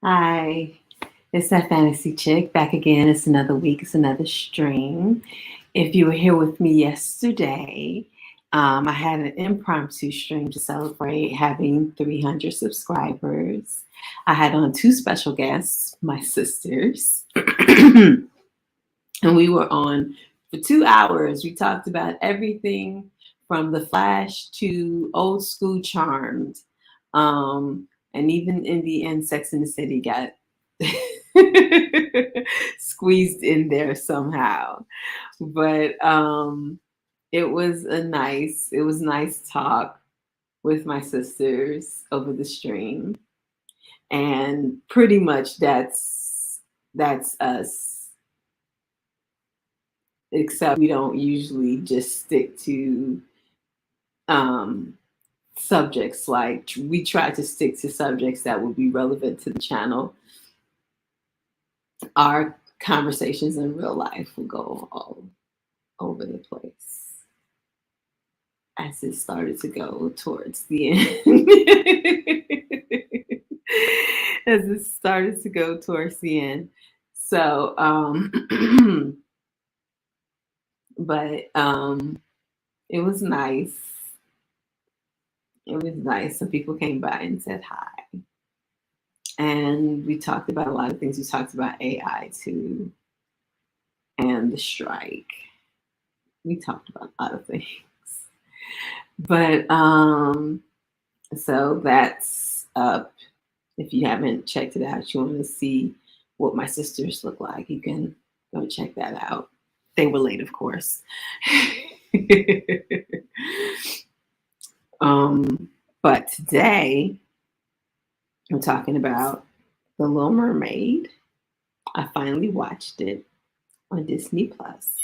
Hi, it's that fantasy chick back again. It's another week, it's another stream. If you were here with me yesterday, I had an impromptu stream to celebrate having 300 subscribers. I had on two special guests, my sisters, and we were on for 2 hours. We talked about everything from The Flash to old school Charmed. And even in the end, Sex in the City got squeezed in there somehow. But it was nice talk with my sisters over the stream. And pretty much that's us, except we don't usually just stick to um subjects. Like, we try to stick to subjects that would be relevant to the channel. Our conversations in real life will go all over the place as it started to go towards the end. As it started to go towards the end. So, but it was nice. It was nice. Some people came by and said hi. And we talked about a lot of things. We talked about AI too, and the strike. We talked about a lot of things. But so that's up. If you haven't checked it out, you want to see what my sisters look like, you can go check that out. They were late, of course. But today I'm talking about The Little Mermaid. I finally watched it on Disney Plus.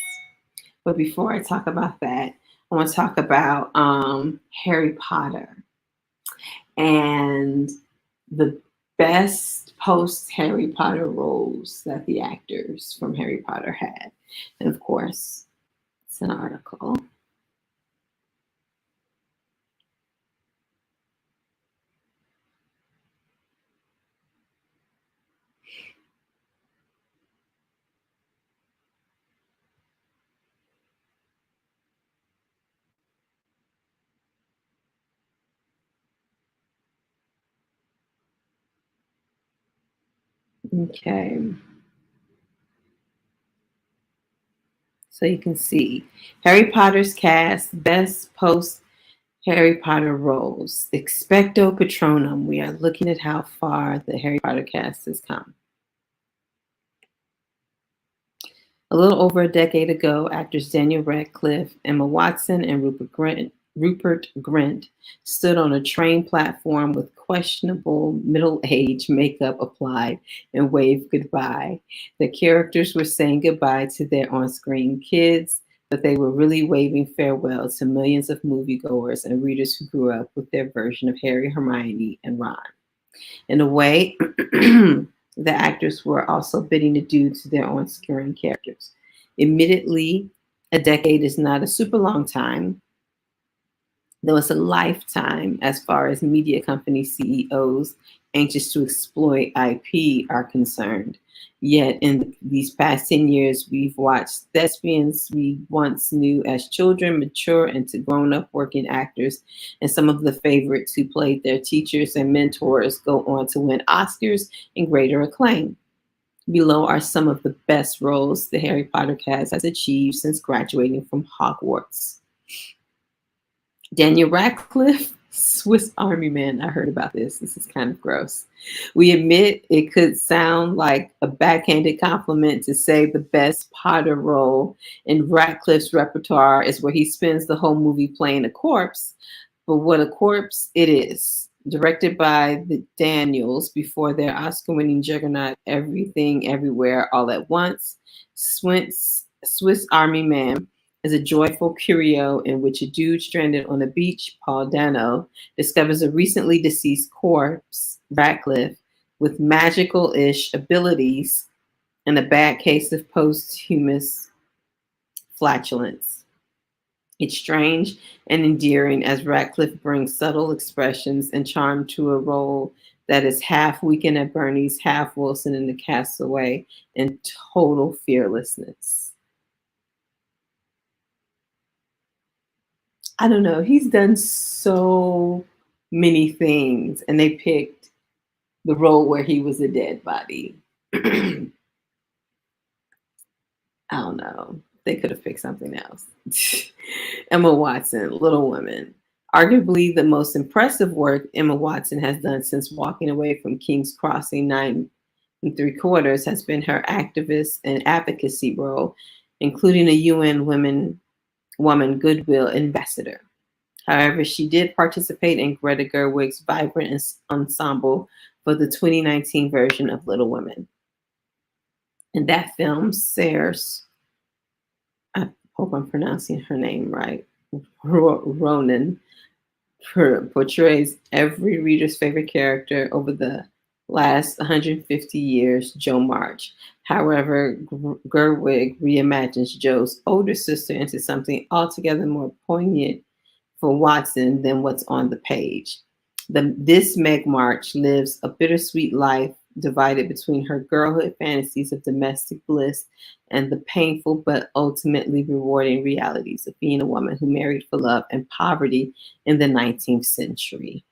But before I talk about that, I want to talk about Harry Potter and the best post Harry Potter roles that the actors from Harry Potter had. And of course, it's an article. Okay. So you can see Harry Potter's cast, best post Harry Potter roles. Expecto Patronum. We are looking at how far the Harry Potter cast has come. A little over a decade ago, actors Daniel Radcliffe, Emma Watson, and Rupert Grint stood on a train platform with questionable middle-age makeup applied and waved goodbye. The characters were saying goodbye to their on-screen kids, but they were really waving farewell to millions of moviegoers and readers who grew up with their version of Harry, Hermione, and Ron. In a way, the actors were also bidding adieu to their on-screen characters. Admittedly, a decade is not a super long time, though it's a lifetime as far as media company CEOs anxious to exploit IP are concerned. Yet, in these past 10 years, we've watched thespians we once knew as children mature into grown up working actors, and some of the favorites who played their teachers and mentors go on to win Oscars and greater acclaim. Below are some of the best roles the Harry Potter cast has achieved since graduating from Hogwarts. Daniel Radcliffe, Swiss Army Man. I heard about this. This is kind of gross. We admit it could sound like a backhanded compliment to say the best Potter role in Radcliffe's repertoire is where he spends the whole movie playing a corpse. But what a corpse it is. Directed by the Daniels before their Oscar-winning juggernaut Everything Everywhere All at Once, Swiss Army Man is a joyful curio in which a dude stranded on a beach, Paul Dano, discovers a recently deceased corpse, Ratcliffe, with magical-ish abilities and a bad case of posthumous flatulence. It's strange and endearing as Ratcliffe brings subtle expressions and charm to a role that is half Weekend at Bernie's, half Wilson in the Castaway, and total fearlessness. I don't know. He's done so many things, and they picked the role where he was a dead body. I don't know. They could have picked something else. Emma Watson, Little Women. Arguably the most impressive work Emma Watson has done since walking away from King's Crossing 9 3/4 has been her activist and advocacy role, including a UN Woman Goodwill Ambassador. However, she did participate in Greta Gerwig's vibrant ensemble for the 2019 version of Little Women. In that film, Saoirse, I hope I'm pronouncing her name right, Ronan, portrays every reader's favorite character over the last 150 years, Jo March. However, Gerwig reimagines Jo's older sister into something altogether more poignant for Watson than what's on the page. This Meg March lives a bittersweet life divided between her girlhood fantasies of domestic bliss and the painful but ultimately rewarding realities of being a woman who married for love and poverty in the 19th century.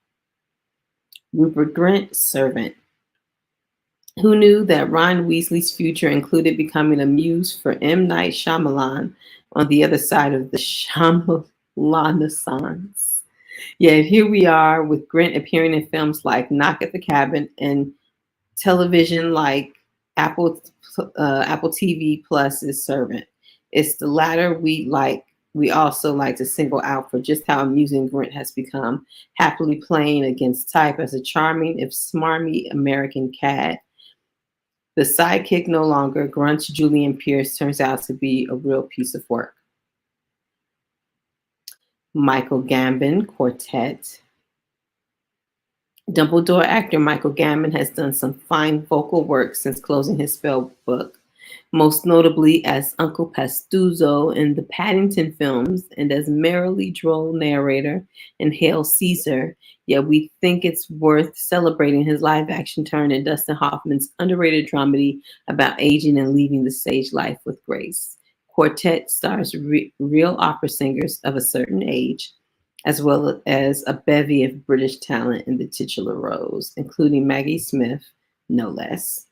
Rupert Grint, Servant. Who knew that Ron Weasley's future included becoming a muse for M. Night Shyamalan on the other side of the Shyamalan-assance? Yet here we are with Grint appearing in films like Knock at the Cabin and television like Apple TV Plus's Servant. It's the latter we also like to single out for just how amusing Grint has become, happily playing against type as a charming, if smarmy, American cad. The sidekick no longer grunts Julian Pierce turns out to be a real piece of work. Michael Gambon, Quartet. Dumbledore actor Michael Gambon has done some fine vocal work since closing his spell book, most notably as Uncle Pastuzo in the Paddington films and as merrily droll narrator in Hail Caesar, yet we think it's worth celebrating his live-action turn in Dustin Hoffman's underrated dramedy about aging and leaving the stage life with grace. Quartet stars real opera singers of a certain age, as well as a bevy of British talent in the titular roles, including Maggie Smith, no less.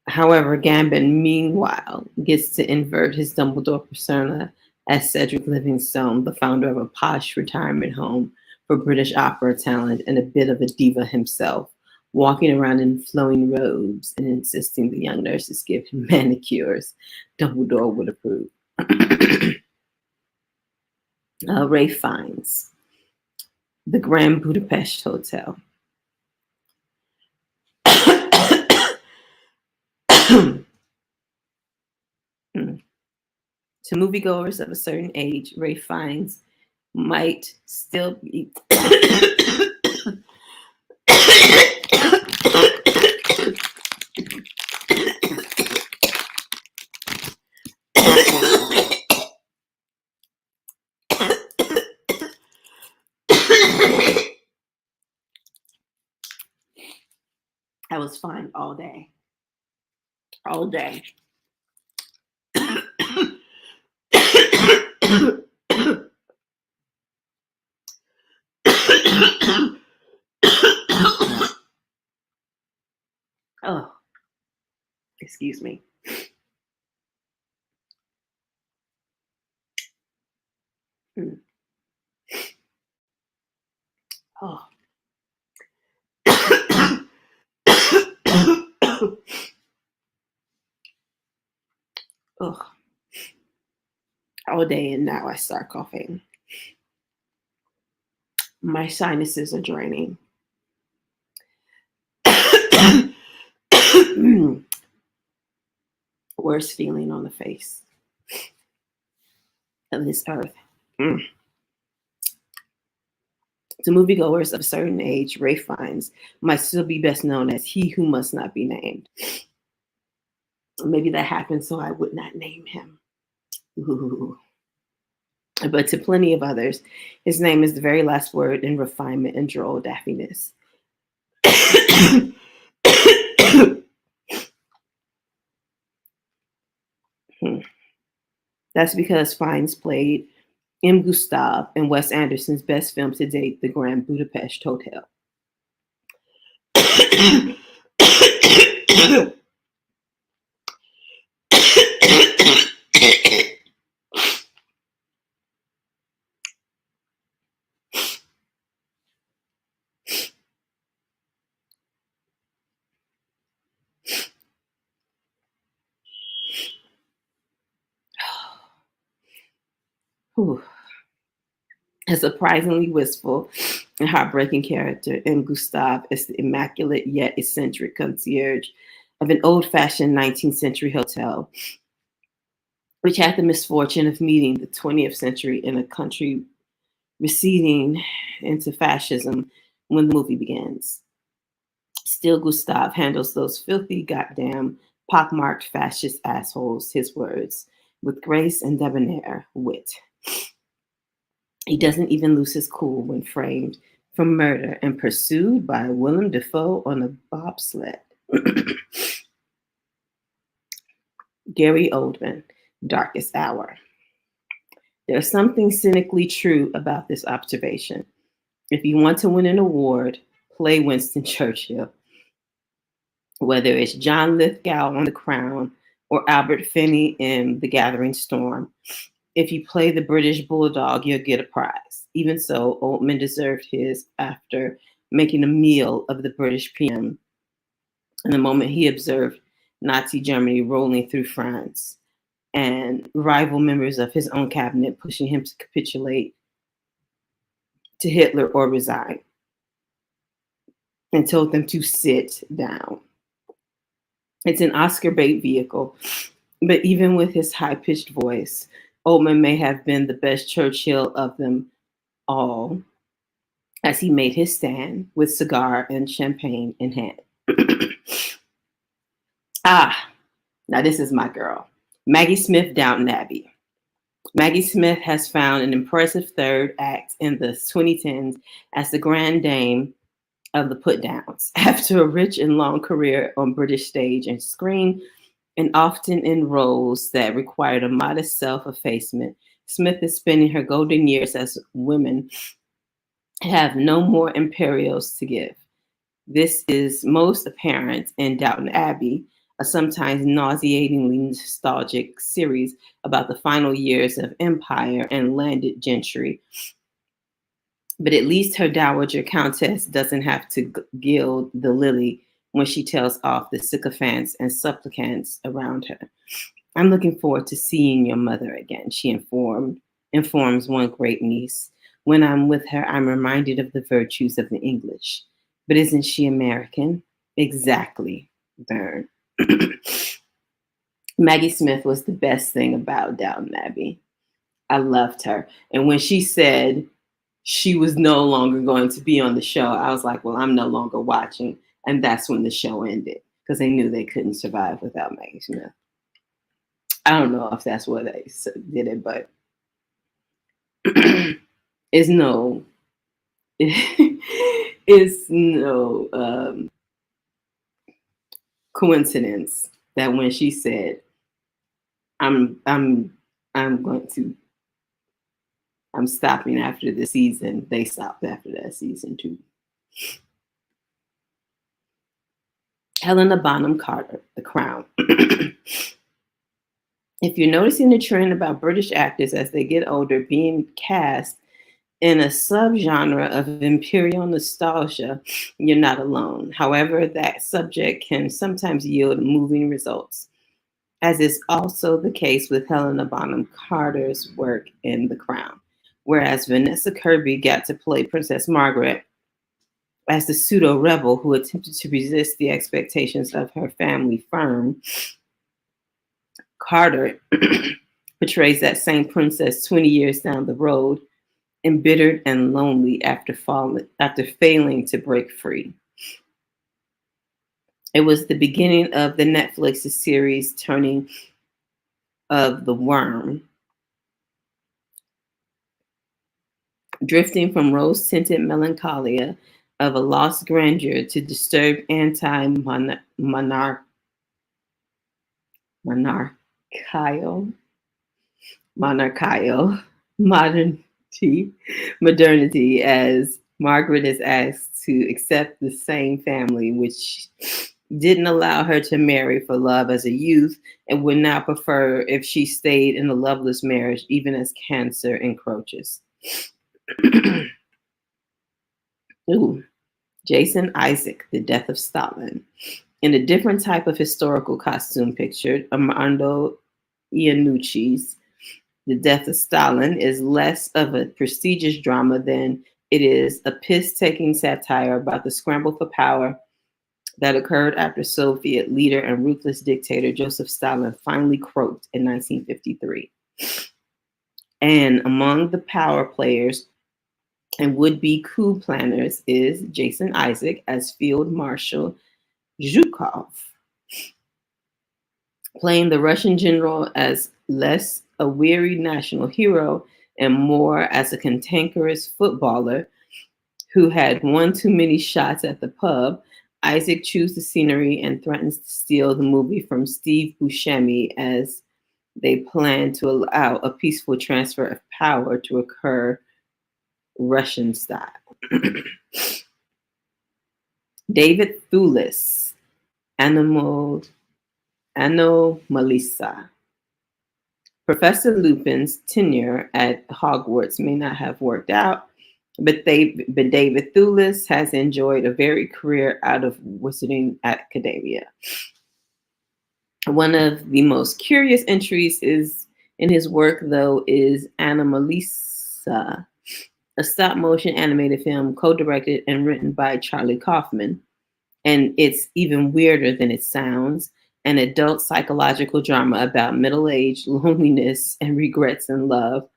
However, Gambon, meanwhile, gets to invert his Dumbledore persona as Cedric Livingstone, the founder of a posh retirement home for British opera talent and a bit of a diva himself, walking around in flowing robes and insisting the young nurses give him manicures. Dumbledore would approve. Ray Fiennes, The Grand Budapest Hotel. To moviegoers of a certain age, Ray Fiennes might still be. I was fine all day. All day. Oh, excuse me. Oh. Ugh. All day, and now I start coughing. My sinuses are draining. Worst feeling on the face of this earth. To moviegoers of a certain age, Ray Fiennes might still be best known as He Who Must Not Be Named. Maybe that happened so I would not name him. Ooh. But to plenty of others, his name is the very last word in refinement and droll daffiness. That's because Fiennes played M. Gustav in Wes Anderson's best film to date, The Grand Budapest Hotel. A surprisingly wistful and heartbreaking character, M. Gustav is the immaculate yet eccentric concierge of an old fashioned 19th century hotel, which had the misfortune of meeting the 20th century in a country receding into fascism when the movie begins. Still, Gustav handles those filthy, goddamn, pockmarked fascist assholes, his words, with grace and debonair wit. He doesn't even lose his cool when framed for murder and pursued by Willem Dafoe on a bobsled. Gary Oldman, Darkest Hour. There's something cynically true about this observation. If you want to win an award, play Winston Churchill. Whether it's John Lithgow on The Crown or Albert Finney in The Gathering Storm, if you play the British Bulldog, you'll get a prize. Even so, Oldman deserved his after making a meal of the British PM in the moment he observed Nazi Germany rolling through France and rival members of his own cabinet pushing him to capitulate to Hitler or resign, and told them to sit down. It's an Oscar bait vehicle, but even with his high-pitched voice, Oldman may have been the best Churchill of them all as he made his stand with cigar and champagne in hand. Now this is my girl. Maggie Smith, Downton Abbey. Maggie Smith has found an impressive third act in the 2010s as the Grand Dame of the Put-Downs. After a rich and long career on British stage and screen, and often in roles that required a modest self-effacement, Smith is spending her golden years as women have no more imperials to give. This is most apparent in Downton Abbey, a sometimes nauseatingly nostalgic series about the final years of empire and landed gentry. But at least her dowager countess doesn't have to gild the lily when she tells off the sycophants and supplicants around her. I'm looking forward to seeing your mother again, she informs one great niece. When I'm with her, I'm reminded of the virtues of the English. But isn't she American? Exactly, Vern. Maggie Smith was the best thing about Downton Abbey. I loved her. And when she said she was no longer going to be on the show, I was like, well, I'm no longer watching. And that's when the show ended because they knew they couldn't survive without Maggie Smith. I don't know if that's what they did it, but it's no, it's no coincidence that when she said, I'm going to, I'm stopping after the season, they stopped after that season too. Helena Bonham Carter, The Crown. If you're noticing the trend about British actors as they get older being cast in a subgenre of imperial nostalgia, you're not alone. However, that subject can sometimes yield moving results, as is also the case with Helena Bonham Carter's work in The Crown. Whereas Vanessa Kirby got to play Princess Margaret as the pseudo-rebel who attempted to resist the expectations of her family firm, Carter portrays that same princess 20 years down the road, embittered and lonely after failing to break free. It was the beginning of the Netflix series Turning of the Worm. Drifting from rose-tinted melancholia of a lost grandeur to disturb anti-monarchical monarchical monarchical modernity as Margaret is asked to accept the same family, which didn't allow her to marry for love as a youth and would now prefer if she stayed in a loveless marriage, even as cancer encroaches. Ooh, Jason Isaac, The Death of Stalin. In a different type of historical costume pictured, Armando Iannucci's The Death of Stalin is less of a prestigious drama than it is a piss-taking satire about the scramble for power that occurred after Soviet leader and ruthless dictator Joseph Stalin finally croaked in 1953. And among the power players and would-be coup planners is Jason Isaac as Field Marshal Zhukov, playing the Russian general as less a weary national hero and more as a cantankerous footballer who had one too many shots at the pub. Isaac chews the scenery and threatens to steal the movie from Steve Buscemi as they plan to allow a peaceful transfer of power to occur Russian style. David Thewlis, Anomalisa. Professor Lupin's tenure at Hogwarts may not have worked out, but David Thewlis has enjoyed a varied career out of wizarding academia. One of the most curious entries is in his work, though, is Anomalisa, a stop-motion animated film co-directed and written by Charlie Kaufman. And it's even weirder than it sounds, an adult psychological drama about middle-age, loneliness, and regrets in love.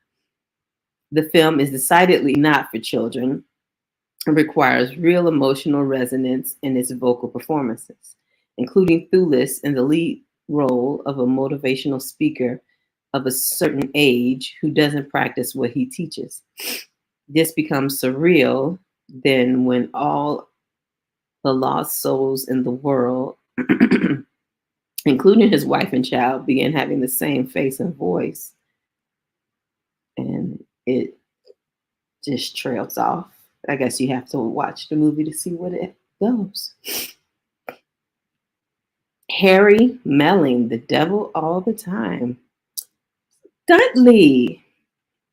The film is decidedly not for children. It requires real emotional resonance in its vocal performances, including Thewlis in the lead role of a motivational speaker of a certain age who doesn't practice what he teaches. This becomes surreal then when all the lost souls in the world, including his wife and child, begin having the same face and voice. And it just trails off. I guess you have to watch the movie to see what it goes. Harry Melling, The Devil All the Time. Dudley.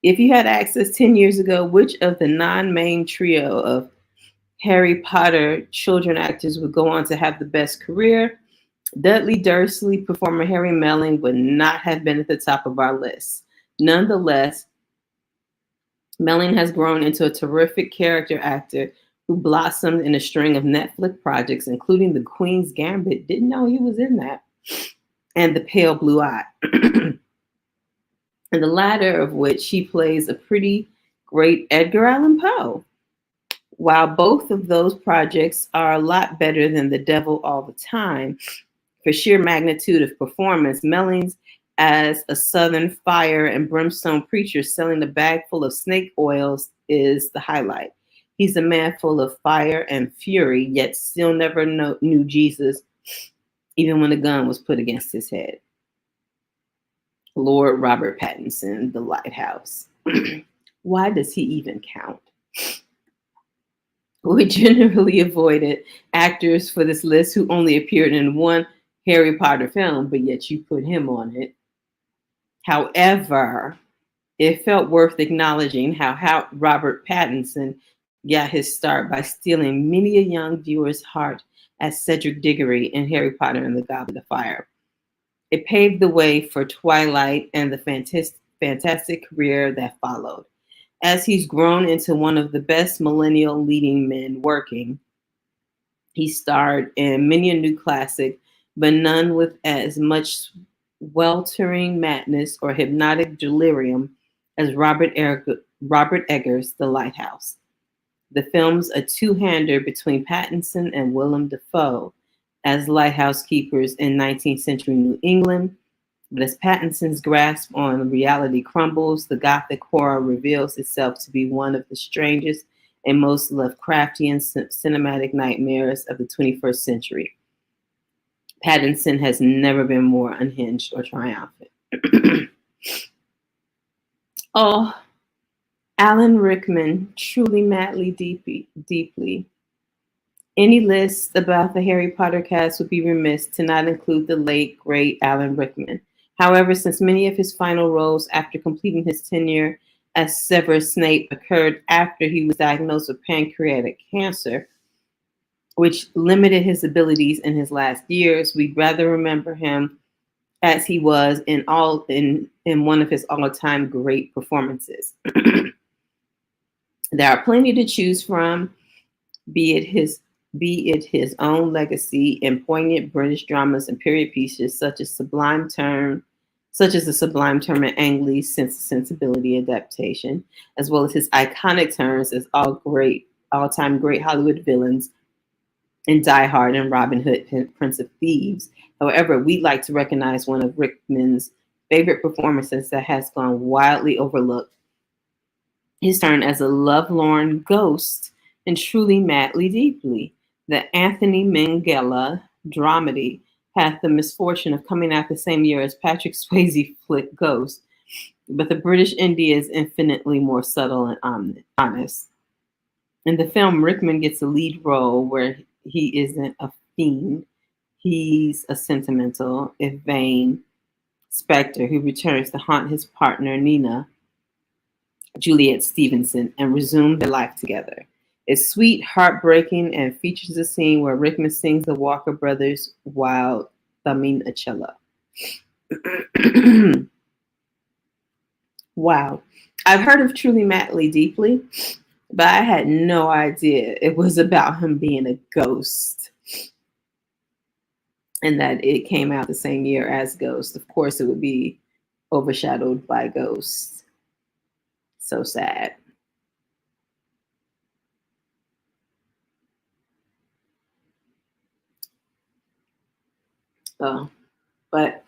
If you had access 10 years ago, which of the non-main trio of Harry Potter children actors would go on to have the best career? Dudley Dursley, performer Harry Melling, would not have been at the top of our list. Nonetheless, Melling has grown into a terrific character actor who blossomed in a string of Netflix projects, including The Queen's Gambit. Didn't know he was in that. And The Pale Blue Eye. And the latter of which he plays a pretty great Edgar Allan Poe. While both of those projects are a lot better than The Devil All the Time, for sheer magnitude of performance, Mellings as a Southern fire and brimstone preacher selling a bag full of snake oils is the highlight. He's a man full of fire and fury, yet still never knew Jesus, even when a gun was put against his head. Lord Robert Pattinson, The Lighthouse. Why does he even count? We generally avoided actors for this list who only appeared in one Harry Potter film, but yet you put him on it. However, it felt worth acknowledging how Robert Pattinson got his start by stealing many a young viewer's heart as Cedric Diggory in Harry Potter and the Goblet of Fire. It paved the way for Twilight and the fantastic career that followed. As he's grown into one of the best millennial leading men working, he starred in many a new classic, but none with as much weltering madness or hypnotic delirium as Robert Eggers' The Lighthouse. The film's a two-hander between Pattinson and Willem Dafoe as lighthouse keepers in 19th century New England. But as Pattinson's grasp on reality crumbles, the gothic horror reveals itself to be one of the strangest and most Lovecraftian cinematic nightmares of the 21st century. Pattinson has never been more unhinged or triumphant. Oh, Alan Rickman, truly madly deeply. Any list about the Harry Potter cast would be remiss to not include the late, great Alan Rickman. However, since many of his final roles after completing his tenure as Severus Snape occurred after he was diagnosed with pancreatic cancer, which limited his abilities in his last years, we'd rather remember him as he was in one of his all-time great performances. There are plenty to choose from, be it his own legacy in poignant British dramas and period pieces such as the Sublime Term and Ang Lee's Sense and Sensibility adaptation, as well as his iconic turns as all-time great Hollywood villains in Die Hard and Robin Hood, Prince of Thieves. However, we'd like to recognize one of Rickman's favorite performances that has gone wildly overlooked. His turn as a lovelorn ghost in Truly Madly Deeply. The Anthony Minghella dramedy had the misfortune of coming out the same year as Patrick Swayze flick Ghost, but the British India is infinitely more subtle and honest. In the film, Rickman gets a lead role where he isn't a fiend. He's a sentimental, if vain, specter who returns to haunt his partner, Nina, Juliet Stevenson, and resume their life together. It's sweet, heartbreaking, and features a scene where Rickman sings the Walker Brothers while thumbing a cello. Wow. I've heard of Truly Madly Deeply, but I had no idea it was about him being a ghost and that it came out the same year as Ghost. Of course, it would be overshadowed by Ghost. So sad. But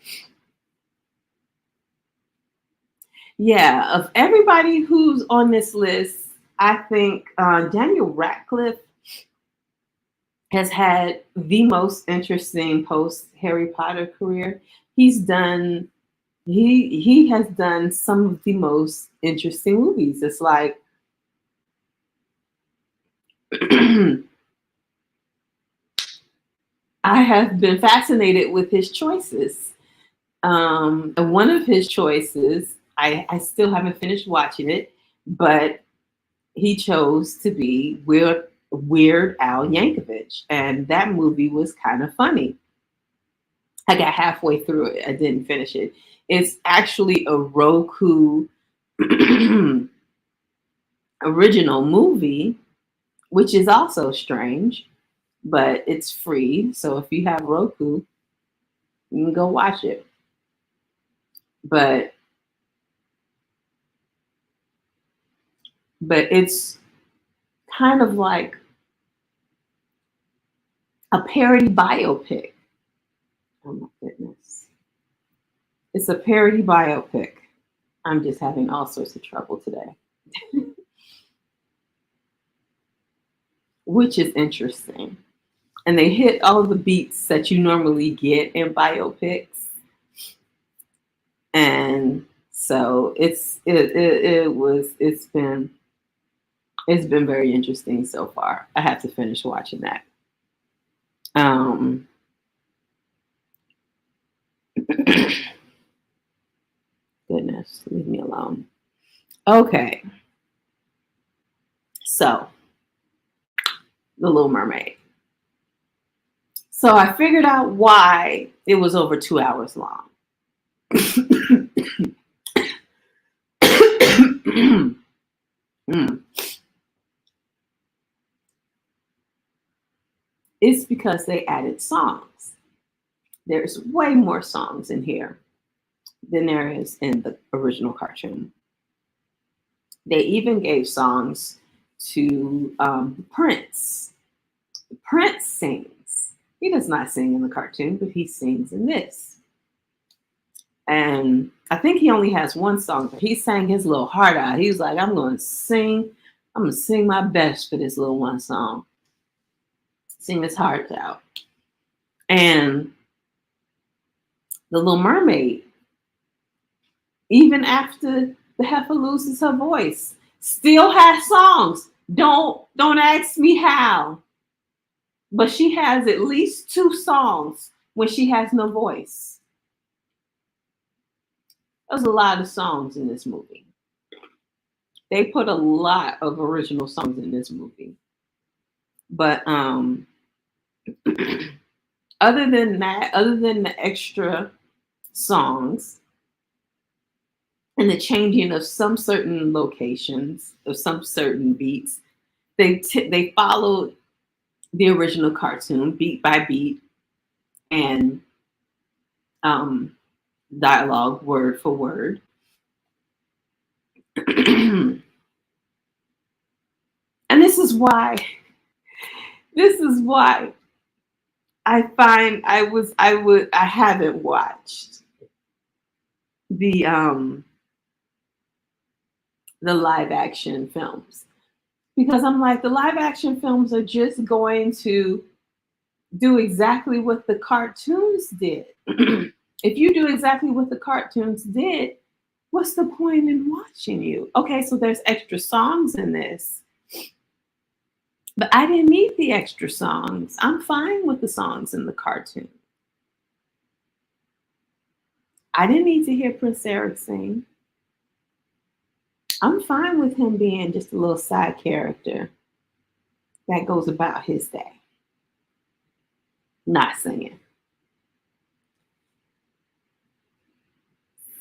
yeah, of everybody who's on this list, I think Daniel Radcliffe has had the most interesting post Harry Potter career. He has done some of the most interesting movies. It's like I have been fascinated with his choices. And one of his choices, I still haven't finished watching it, but he chose to be Weird Al Yankovic. And that movie was kind of funny. I got halfway through it. I didn't finish it. It's actually a Roku original movie, which is also strange, but it's free. So if you have Roku, you can go watch it. But it's kind of like a parody biopic. Oh my goodness. It's a parody biopic. I'm just having all sorts of trouble today. Which is interesting. And they hit all of the beats that you normally get in biopics. And so it's been very interesting so far. I have to finish watching that. Goodness, leave me alone. Okay. So, The Little Mermaid. So I figured out why it was over 2 hours long. It's because they added songs. There's way more songs in here than there is in the original cartoon. They even gave songs to Prince. Prince sings. He does not sing in the cartoon, but he sings in this. And I think he only has one song, but he sang his little heart out. He was like, I'm going to sing I'm gonna sing my best for this little one song. Sing his heart out. And the Little Mermaid, even after the heifer loses her voice, still has songs. Don't ask me how, but she has at least 2 songs when she has no voice. There's a lot of songs in this movie. They put a lot of original songs in this movie. But other than that, other than the extra songs and the changing of some certain locations, of some certain beats, they followed the original cartoon beat by beat and um, dialogue word for word. And this is why I find I haven't watched the the live action films because I'm like the live action films are just going to do exactly what the cartoons did. If you do exactly what the cartoons did, what's the point in watching you? Okay, so there's extra songs in this, but I didn't need the extra songs. I'm fine with the songs in the cartoon. I didn't need to hear Prince Eric sing. I'm fine with him being just a little side character that goes about his day, not singing.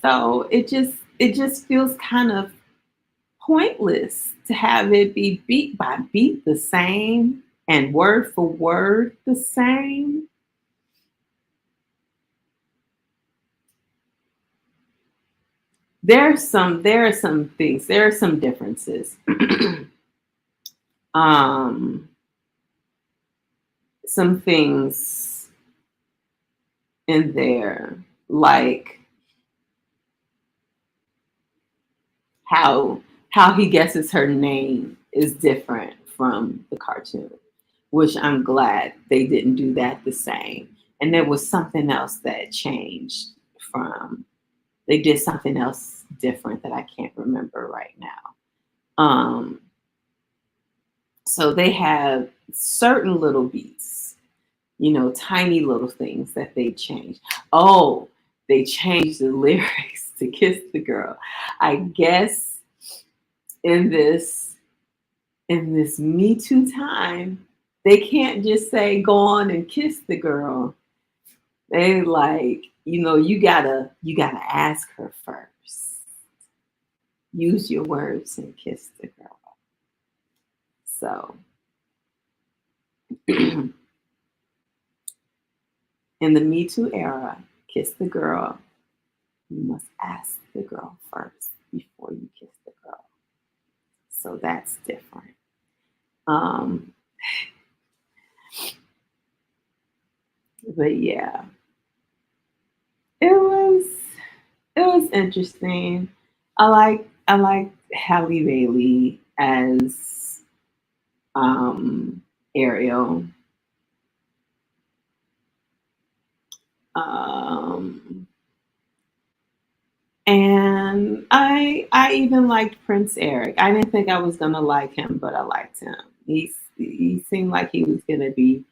So it just feels kind of pointless to have it be beat by beat the same and word for word the same. There are some things, there are some differences. um some things in there, like how how he guesses her name is different from the cartoon, which I'm glad they didn't do that the same. And there was something else that changed from they did something else different that I can't remember right now. Um, so they have certain little beats, tiny little things that they changed. Oh, they changed the lyrics to Kiss the Girl. I guess in this in this Me Too time, they can't just say go on and kiss the girl. They like, you gotta ask her first. Use your words and kiss the girl. So in the Me Too era, kiss the girl, you must ask the girl first before you kiss the girl. So that's different. Um, but yeah, it was it was interesting. I like Halle Bailey as Ariel. Um, and I even liked Prince Eric. I didn't think I was gonna like him, but I liked him. He seemed like he was gonna be,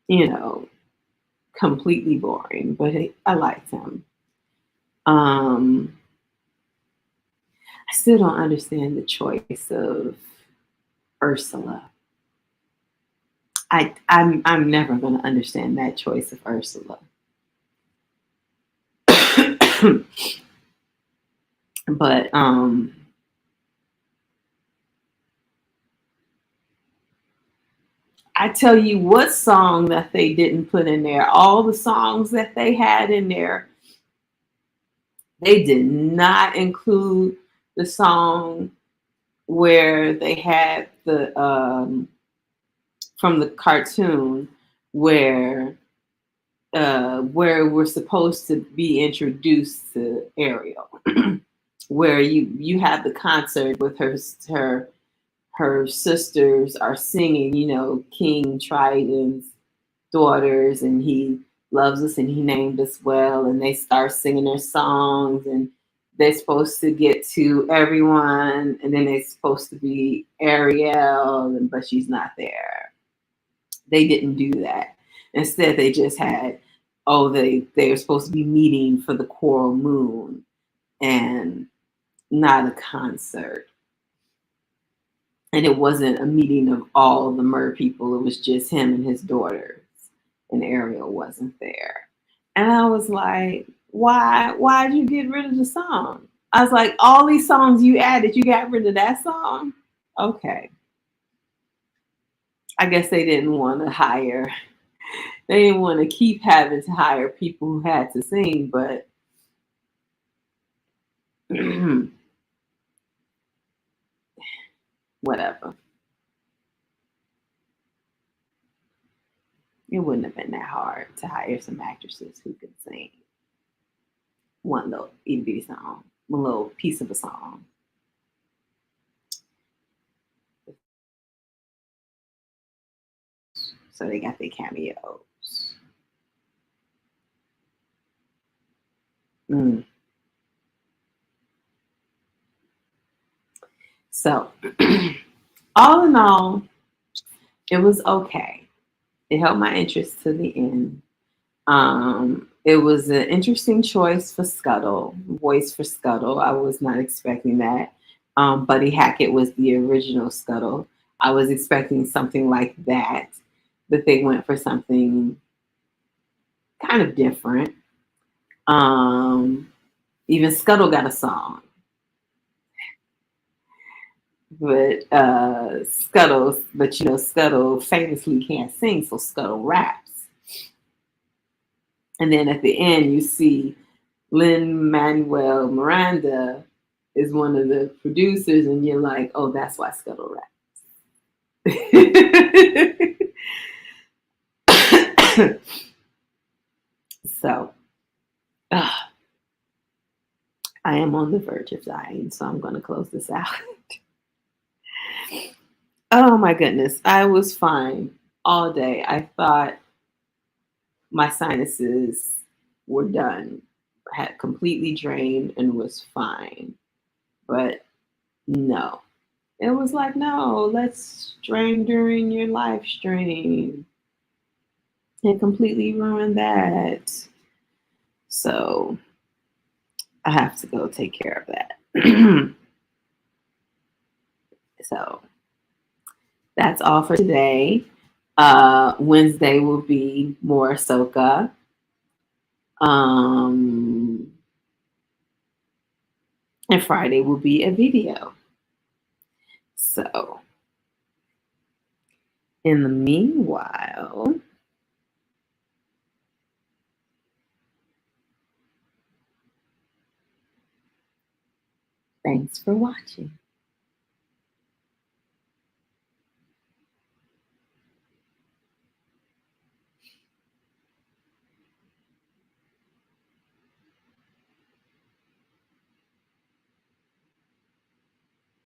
you know, completely boring, but I liked him. Um, I still don't understand the choice of Ursula. I'm never gonna understand that choice of Ursula. But I tell you what song that they didn't put in there. All the songs that they had in there, they did not include the song where they had the from the cartoon where we're supposed to be introduced to Ariel. where you have the concert with her sisters are singing, King Triton's daughters, and he loves us and he named us well, and they start singing their songs, and they're supposed to get to everyone, and then they're supposed to be Ariel, but she's not there. They didn't do that. Instead, they just had, they were supposed to be meeting for the Coral Moon and not a concert. And it wasn't a meeting of all the mer people. It was just him and his daughters, and Ariel wasn't there. And I was like, why'd you get rid of the song? I was like, all these songs you added, you got rid of that song? Okay. I guess they didn't want to hire, they didn't want to keep having to hire people who had to sing, but whatever. It wouldn't have been that hard to hire some actresses who could sing one little EB song, one little piece of a song. So they got their cameos. Mm. So, all in all, it was okay. It held my interest to the end. It was an interesting choice for Scuttle, voice for Scuttle. I was not expecting that. Buddy Hackett was the original Scuttle. I was expecting something like that, but they went for something kind of different. Even Scuttle got a song, but Scuttle famously can't sing, so Scuttle raps. And then at the end, you see Lin-Manuel Miranda is one of the producers, and you're like, oh, that's why Scuttle raps. So, I am on the verge of dying, so I'm going to close this out. Oh my goodness, I was fine all day. I thought my sinuses were done, had completely drained, and was fine. But no, it was like, no, let's drain during your live stream. It completely ruined that. So I have to go take care of that. So that's all for today. Wednesday will be more Ahsoka. And Friday will be a video. So, in the meanwhile, thanks for watching.